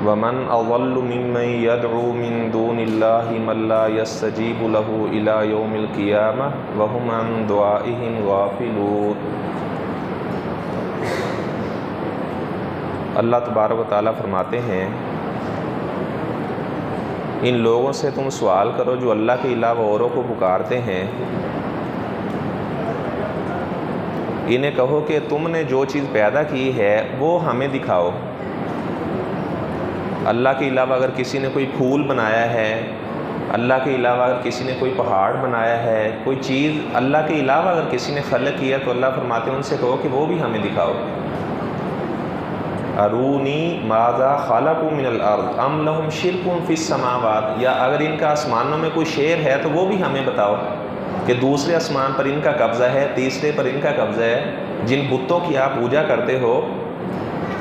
ومن اضل ممن يدعو من دون الله من لا يستجيب له الى يوم القيامة وهم عن دعائهم غافلون۔ اللہ تبارک و تعالیٰ فرماتے ہیں ان لوگوں سے تم سوال کرو جو اللہ کے علاوہ اوروں کو پکارتے ہیں، انہیں کہو کہ تم نے جو چیز پیدا کی ہے وہ ہمیں دکھاؤ۔ اللہ کے علاوہ اگر کسی نے کوئی پھول بنایا ہے، اللہ کے علاوہ اگر کسی نے کوئی پہاڑ بنایا ہے، کوئی چیز اللہ کے علاوہ اگر کسی نے خلق کیا تو اللہ فرماتے ہیں ان سے کہو کہ وہ بھی ہمیں دکھاؤ۔ ارونی ماذا خلقوا من الارض ام لهم شرک فی السماوات، یا اگر ان کا آسمانوں میں کوئی شیر ہے تو وہ بھی ہمیں بتاؤ کہ دوسرے آسمان پر ان کا قبضہ ہے، تیسرے پر ان کا قبضہ ہے، جن بتوں کی آپ پوجا کرتے ہو۔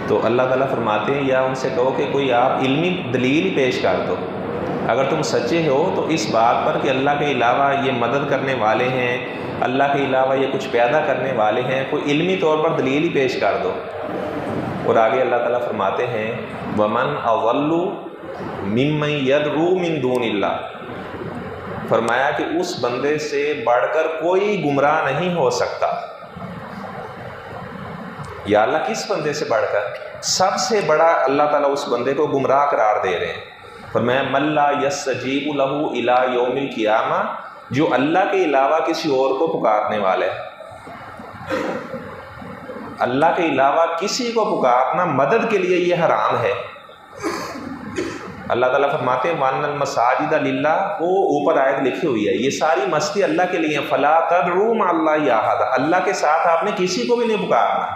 تو اللہ تعالیٰ فرماتے ہیں یا ان سے کہو کہ کوئی آپ علمی دلیل پیش کر دو اگر تم سچے ہو تو اس بات پر کہ اللہ کے علاوہ یہ مدد کرنے والے ہیں، اللہ کے علاوہ یہ کچھ پیدا کرنے والے ہیں، کوئی علمی طور پر دلیل ہی پیش کر دو۔ اور آگے اللہ تعالیٰ فرماتے ہیں وَمَنْ أَضَلُّ مِمَّنْ يَدْعُو مِن دُونِ اللَّهِ، فرمایا کہ اس بندے سے بڑھ کر کوئی گمراہ نہیں ہو سکتا۔ یا اللہ کس بندے سے بڑھ کر؟ سب سے بڑا اللہ تعالیٰ اس بندے کو گمراہ قرار دے رہے ہیں۔ فرمایا مَن لَا يَسْتَجِيبُ لَهُ إِلَىٰ يَوْمِ الْقِيَامَةِ، جو اللہ کے علاوہ کسی اور کو پکارنے والے ہیں۔ اللہ کے علاوہ کسی کو پکارنا مدد کے لیے یہ حرام ہے۔ اللہ تعالیٰ فرماتے ہیں وَأَنَّ الْمَسَاجِدَ لِلَّهِ، وہ اوپر آیت لکھی ہوئی ہے، یہ ساری مستی اللہ کے لیے ہیں۔ فَلَا تَدْعُوا مَعَ اللَّهِ أَحَدًا، اللہ کے ساتھ آپ نے کسی کو بھی نہیں پکارنا۔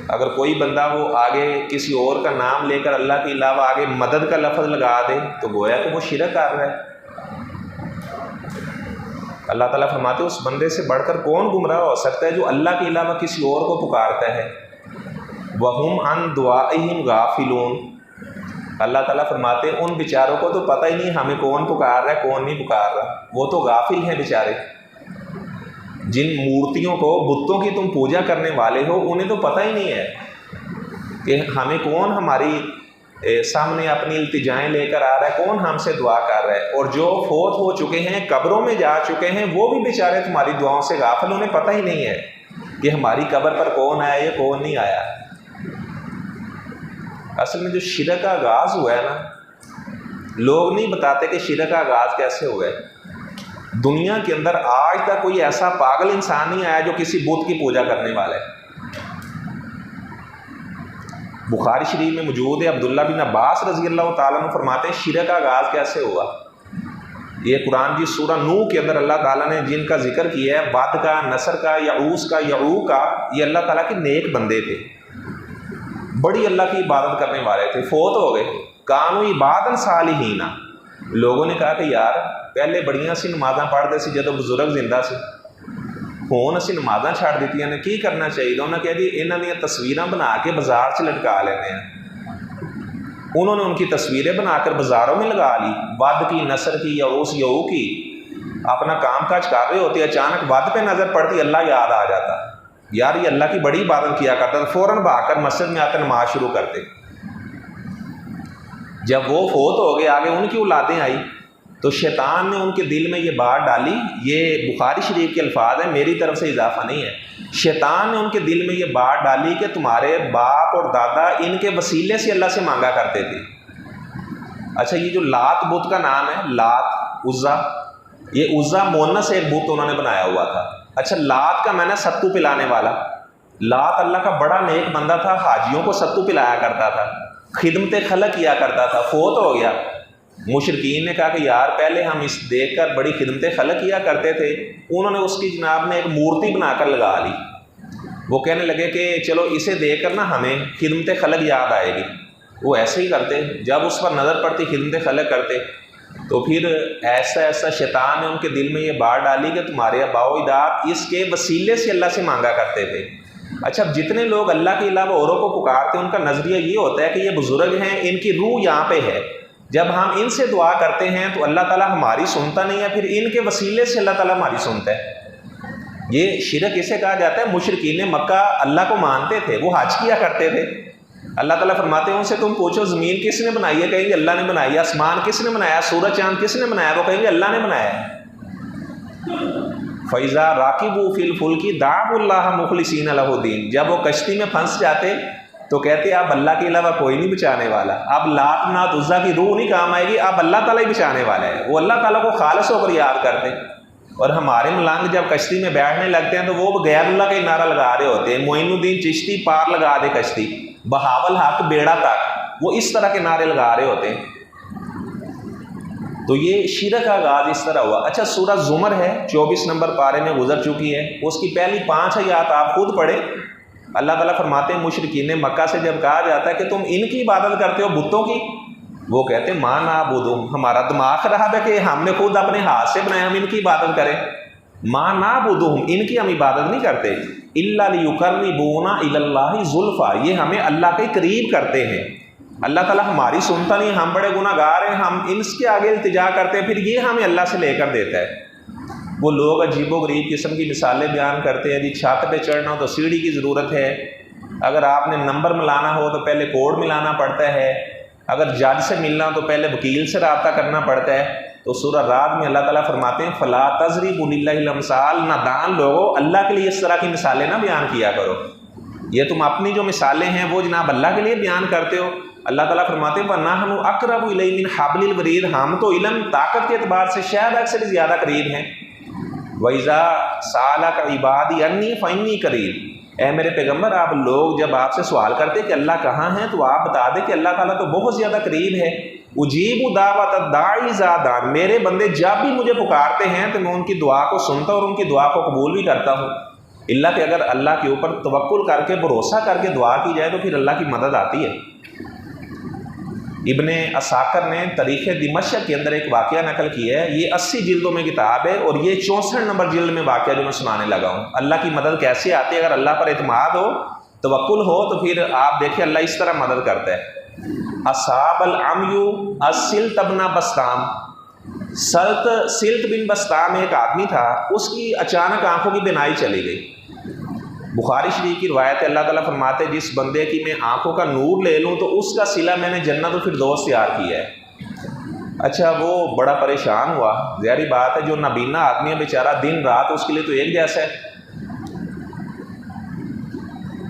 اگر کوئی بندہ وہ آگے کسی اور کا نام لے کر اللہ کے علاوہ آگے مدد کا لفظ لگا دے تو گویا کہ وہ شرک کر رہا ہے۔ اللہ تعالیٰ فرماتے ہیں اس بندے سے بڑھ کر کون گمراہ ہو سکتا ہے جو اللہ کے علاوہ کسی اور کو پکارتا ہے۔ وَهُمْ عَنْ دُعَائِهِمْ غَافِلُونَ، اللہ تعالیٰ فرماتے ہیں ان بیچاروں کو تو پتہ ہی نہیں ہمیں کون پکار رہا ہے کون نہیں پکار رہا، وہ تو غافل ہیں بیچارے۔ جن مورتیوں کو، بتوں کی تم پوجا کرنے والے ہو، انہیں تو پتہ ہی نہیں ہے کہ ہمیں کون ہماری سامنے اپنی التجائیں لے کر آ رہا ہے، کون ہم سے دعا کر رہا ہے۔ اور جو فوت ہو چکے ہیں، قبروں میں جا چکے ہیں، وہ بھی بیچارے تمہاری دعاؤں سے غافل، انہیں پتہ ہی نہیں ہے کہ ہماری قبر پر کون آیا یا کون نہیں آیا۔ اصل میں جو شرک کا آغاز ہوا ہے نا، لوگ نہیں بتاتے کہ شرک کا آغاز کیسے ہوا ہے۔ دنیا کے اندر آج تک کوئی ایسا پاگل انسان نہیں آیا جو کسی بت کی پوجا کرنے والا ہے۔ بخاری شریف میں موجود ہے، عبداللہ بن عباس رضی اللہ تعالیٰ عنہ فرماتے ہیں شرک کا آغاز کیسے ہوا۔ یہ قرآن کی سورہ نوح کے اندر اللہ تعالیٰ نے جن کا ذکر کیا ہے، ود کا، نصر کا، یعوس کا، یعوق کا، یہ اللہ تعالیٰ کے نیک بندے تھے، بڑی اللہ کی عبادت کرنے والے تھے، فوت ہو گئے۔ کانوا عبادا صالحین، لوگوں نے کہا کہ یار پہلے بڑیاں سی نمازاں پڑھتے سی جدو بزرگ زندہ سی، ہون اسی نمازاں چھڑ دیتی نے، کی کرنا چاہیے؟ انہوں نے کہا جی انہوں نے تصویراں بنا کے بازار سے لٹکا لینے ہیں۔ انہوں نے ان کی تصویریں بنا کر بازاروں میں لگا لی، ود کی، نصر کی، یعوس، یعوق کی، اپنا کام کاج کر رہے ہوتے، اچانک ود پہ نظر پڑتی، اللہ یاد آ جاتا، یار یہ اللہ کی بڑی عبادت کیا کرتا تھا، فوراً بھاگ کر مسجد میں آ کر نماز شروع کرتے۔ جب وہ فوت ہو گئے، آگے ان کی اولادیں آئی تو شیطان نے ان کے دل میں یہ بات ڈالی، یہ بخاری شریف کے الفاظ ہیں، میری طرف سے اضافہ نہیں ہے، شیطان نے ان کے دل میں یہ بات ڈالی کہ تمہارے باپ اور دادا ان کے وسیلے سے اللہ سے مانگا کرتے تھے۔ اچھا یہ جو لات بت کا نام ہے، لات، عزا، یہ عزا مونس ایک بت انہوں نے بنایا ہوا تھا۔ اچھا لات کا معنی ستو پلانے والا، لات اللہ کا بڑا نیک بندہ تھا، حاجیوں کو ستو پلایا کرتا تھا، خدمت خلق کیا کرتا تھا، فوت ہو گیا۔ مشرکین نے کہا کہ یار پہلے ہم اس دیکھ کر بڑی خدمت خلق کیا کرتے تھے، انہوں نے اس کی جناب نے ایک مورتی بنا کر لگا لی۔ وہ کہنے لگے کہ چلو اسے دیکھ کر نا ہمیں خدمت خلق یاد آئے گی، وہ ایسے ہی کرتے، جب اس پر نظر پڑتی خدمت خلق کرتے۔ تو پھر ایسا ایسا شیطان نے ان کے دل میں یہ بات ڈالی کہ تمہارے آباء و اجداد اس کے وسیلے سے اللہ سے مانگا کرتے تھے۔ اچھا جتنے لوگ اللہ کے علاوہ اوروں کو پکارتے ہیں ان کا نظریہ یہ ہوتا ہے کہ یہ بزرگ ہیں، ان کی روح یہاں پہ ہے، جب ہم ان سے دعا کرتے ہیں تو اللہ تعالیٰ ہماری سنتا نہیں ہے، پھر ان کے وسیلے سے اللہ تعالیٰ ہماری سنتا ہے۔ یہ شرک اسے کہا جاتا ہے۔ مشرکین مکہ اللہ کو مانتے تھے، وہ حج کیا کرتے تھے، اللہ تعالیٰ فرماتے ہیں ان سے تم پوچھو زمین کس نے بنائی ہے، کہیں گے اللہ نے بنائی ہے، آسمان کس نے بنایا، سورج چاند کس نے بنایا، وہ کہیں گے اللہ نے بنایا ہے۔ فَإِذَا رَاكِبُوا فِي الْفُلْكِ دَعَوُا اللَّهَ مُخْلِصِينَ لَهُ الدِّينَ، جب وہ کشتی میں پھنس جاتے تو کہتے اب اللہ کے علاوہ کوئی نہیں بچانے والا، اب لات منات عزا کی روح نہیں کام آئے گی، اب اللہ تعالیٰ ہی بچانے والا ہے۔ وہ اللہ تعالیٰ کو خالص ہو کر یاد کرتے، اور ہمارے ملانگ جب کشتی میں بیٹھنے لگتے ہیں تو وہ غیر اللہ کا نعرہ لگا رہے ہوتے ہیں، معین الدین چشتی پار لگا دے کشتی، بہاول حق بیڑا تک، وہ اس طرح کے نعرے لگا رہے ہوتے ہیں۔ تو یہ شرک کا آغاز اس طرح ہوا۔ اچھا سورہ زمر ہے، 24 نمبر پارے میں گزر چکی ہے، اس کی پہلی 5 آیات آپ خود پڑھیں۔ اللہ تعالیٰ فرماتے ہیں مشرکین مکہ سے جب کہا جاتا ہے کہ تم ان کی عبادت کرتے ہو بتوں کی، وہ کہتے ہیں ماں نعبدہم، ہمارا دماغ خراب ہے کہ ہم نے خود اپنے ہاتھ سے بنایا، ہم ان کی عبادت کریں۔ ماں نعبدہم، ان کی ہم عبادت نہیں کرتے، الا لیقربونا الی اللہ زلفیٰ، یہ ہمیں اللہ کے قریب کرتے ہیں۔ اللہ تعالیٰ ہماری سنتا نہیں، ہم بڑے گناہ گار ہیں، ہم ان کے آگے التجا کرتے ہیں، پھر یہ ہمیں اللہ سے لے کر دیتا ہے۔ وہ لوگ عجیب و غریب قسم کی مثالیں بیان کرتے ہیں، جی چھت پہ چڑھنا ہو تو سیڑھی کی ضرورت ہے، اگر آپ نے نمبر ملانا ہو تو پہلے کوڈ ملانا پڑتا ہے، اگر جج سے ملنا ہو تو پہلے وکیل سے رابطہ کرنا پڑتا ہے۔ تو سورہ رعد میں اللہ تعالیٰ فرماتے ہیں فلا تضربوا للہ الامثال، نادان لوگوں اللہ کے لیے اس طرح کی مثالیں نہ بیان کیا کرو، یہ تم اپنی جو مثالیں ہیں وہ جناب اللہ کے لیے بیان کرتے ہو۔ اللہ تعالیٰ فرماتے ہیں وَنَحْنُ أَقْرَبُ إِلَيْهِ مِنْ حَبْلِ الْوَرِيدِ، ہم تو علم طاقت کے اعتبار سے شاید اکثر زیادہ قریب ہیں۔ وَإِذَا سَأَلَكَ عِبَادِي عَنِّي فَإِنِّي قَرِيبٌ، اے میرے پیغمبر آپ لوگ جب آپ سے سوال کرتے کہ اللہ کہاں ہیں تو آپ بتا دیں کہ اللہ تعالیٰ تو بہت زیادہ قریب ہے۔ اجیب دعوت الداعی اذا دعان، میرے بندے جب بھی مجھے پکارتے ہیں تو میں ان کی دعا کو سنتا اور ان کی دعا کو قبول بھی کرتا ہوں۔ اللہ کہ اگر اللہ کے اوپر توکل کر کے بھروسہ کر کے دعا کی جائے تو پھر اللہ کی مدد آتی ہے۔ ابن عساکر نے تاریخ دمشق کے اندر ایک واقعہ نقل کیا ہے، یہ 80 جلدوں میں کتاب ہے اور یہ 64 نمبر جلد میں واقعہ جو میں سنانے لگا ہوں۔ اللہ کی مدد کیسے آتی ہے؟ اگر اللہ پر اعتماد ہو، توکل ہو تو پھر آپ دیکھیں اللہ اس طرح مدد کرتا ہے۔ اصاب العمیو السلط بن بسطام، سلط بن بسطام ایک آدمی تھا، اس کی اچانک آنکھوں کی بینائی چلی گئی۔ بخاری شریف کی روایت ہے، اللہ تعالیٰ فرماتے جس بندے کی میں آنکھوں کا نور لے لوں تو اس کا صلہ میں نے جنت الفردوس تیار کیا ہے۔ اچھا وہ بڑا پریشان ہوا، ظاہری بات ہے جو نابینا آدمی ہے بیچارہ دن رات اس کے لیے تو ایک جیسا ہے۔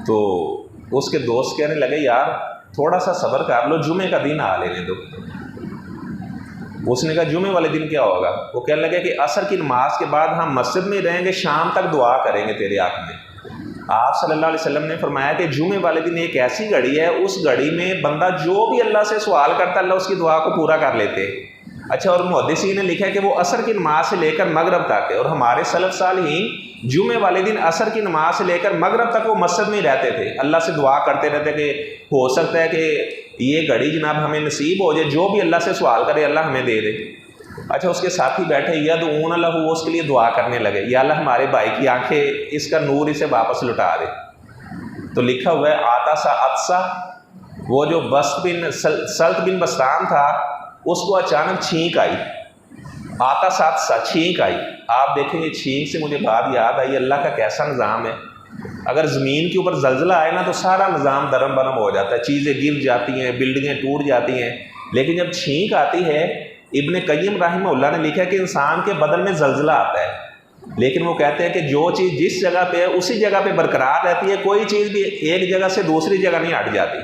تو اس کے دوست کہنے لگے یار تھوڑا سا صبر کر لو، جمعے کا دن آ لینے دو۔ اس نے کہا جمعے والے دن کیا ہوگا؟ وہ کہنے لگے کہ عصر کی نماز کے بعد ہم مسجد میں رہیں گے، شام تک دعا کریں گے تیرے حق میں۔ آپ صلی اللہ علیہ وسلم نے فرمایا کہ جمعے والے دن ایک ایسی گھڑی ہے، اس گھڑی میں بندہ جو بھی اللہ سے سوال کرتا ہے اللہ اس کی دعا کو پورا کر لیتے۔ اچھا اور محدثین نے لکھا ہے کہ وہ عصر کی نماز سے لے کر مغرب تک ہے، اور ہمارے سلف صالحین جمعے والے دن عصر کی نماز سے لے کر مغرب تک وہ مسجد میں ہی رہتے تھے، اللہ سے دعا کرتے رہتے کہ ہو سکتا ہے کہ یہ گھڑی جناب ہمیں نصیب ہو جائے، جو بھی اللہ سے سوال کرے اللہ ہمیں دے دے۔ اچھا اس کے ساتھی بیٹھے یدعون لہ، وہ اس کے لیے دعا کرنے لگے یا اللہ ہمارے بھائی کی آنکھیں، اس کا نور اسے واپس لوٹا دے۔ تو لکھا ہوا ہے آتا سا عطسا، وہ جو سلط بن بسطام تھا اس کو اچانک چھینک آئی، آتا سا عطسا، چھینک آئی۔ آپ دیکھیں گے چھینک سے مجھے بات یاد آئی اللہ کا کیسا نظام ہے، اگر زمین کے اوپر زلزلہ آئے نا تو سارا نظام درم برم ہو جاتا ہے، چیزیں گر جاتی ہیں، بلڈنگیں ٹوٹ جاتی ہیں، لیکن جب چھینک آتی ہے، ابن قیم رحمہ اللہ نے لکھا کہ انسان کے بدن میں زلزلہ آتا ہے، لیکن وہ کہتے ہیں کہ جو چیز جس جگہ پہ ہے اسی جگہ پہ برقرار رہتی ہے، کوئی چیز بھی ایک جگہ سے دوسری جگہ نہیں ہٹ جاتی،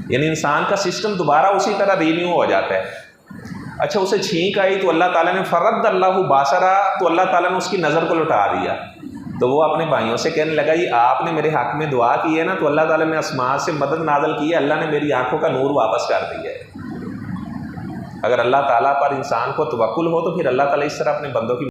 یعنی انسان کا سسٹم دوبارہ اسی طرح رینیو ہو جاتا ہے۔ اچھا اسے چھینک آئی تو اللہ تعالیٰ نے فرد اللہ باسرا، تو اللہ تعالیٰ نے اس کی نظر کو لوٹا دیا۔ تو وہ اپنے بھائیوں سے کہنے لگا یہ آپ نے میرے حق میں دعا کی ہے نا، تو اللہ تعالیٰ نے آسمان سے مدد نازل کی ہے، اللہ نے میری آنکھوں کا نور واپس کر دیا ہے۔ اگر اللہ تعالیٰ پر انسان کو توکل ہو تو پھر اللہ تعالیٰ اس طرح اپنے بندوں کی